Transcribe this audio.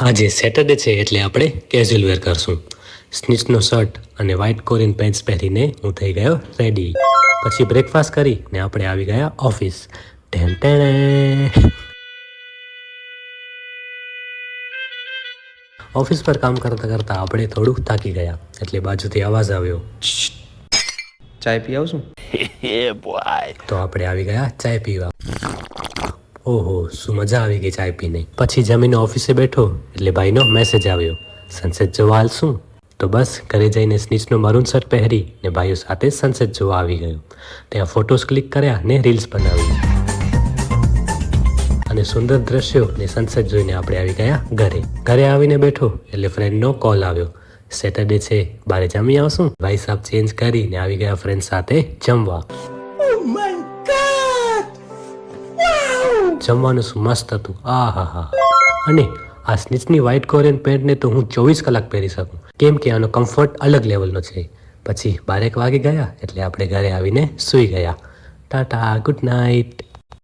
આજે સેટરડે છે એટલે આપણે કેઝ્યુઅલ વેર કરશું. સ્નીચનો શર્ટ અને વ્હાઇટ કોરિયન પેન્ટ્સ પહેરીને હું થઈ ગયો રેડી. પછી બ્રેકફાસ્ટ કરીને આપણે આવી ગયા ઓફિસ. ઓફિસ પર કામ કરતાં કરતાં આપણે થોડુંક થાકી ગયા એટલે બાજુથી અવાજ આવ્યો, ચાય પી આવશું? તો આપણે આવી ગયા ચાય પીવા. ઓહો, શું મજા આવી ગઈ ચાય પીને. પછી જમીને ઓફિસે બેઠો એટલે ભાઈનો મેસેજ આવ્યો, સનસેટ જોવા હાલશું? તો બસ ઘરે જઈને સ્નીચનો મરૂન શર્ટ પહેરી ને ભાઈઓ સાથે સનસેટ જોવા આવી ગયો. ત્યાં ફોટોસ ક્લિક કર્યા ને રીલ્સ બનાવી અને સુંદર દ્રશ્યો ને સનસેટ જોઈને આપણે આવી ગયા ઘરે. ઘરે આવીને બેઠો એટલે ફ્રેન્ડનો કોલ આવ્યો, સેટરડે છે બારે જમી આવશું? ભાઈ સાહેબ ચેન્જ કરીને આવી ગયા ફ્રેન્ડ સાથે જમવા. જમવાનું શું મસ્ત હતું, આહાહા. અને આ સ્નીચની વ્હાઇટ કોરિયન પેન્ટને તો હું 24 કલાક પહેરી શકું, કેમ કે આનો કમ્ફર્ટ અલગ લેવલનો છે. પછી 12 વાગી ગયા એટલે આપણે ઘરે આવીને સૂઈ ગયા. Tata, good night.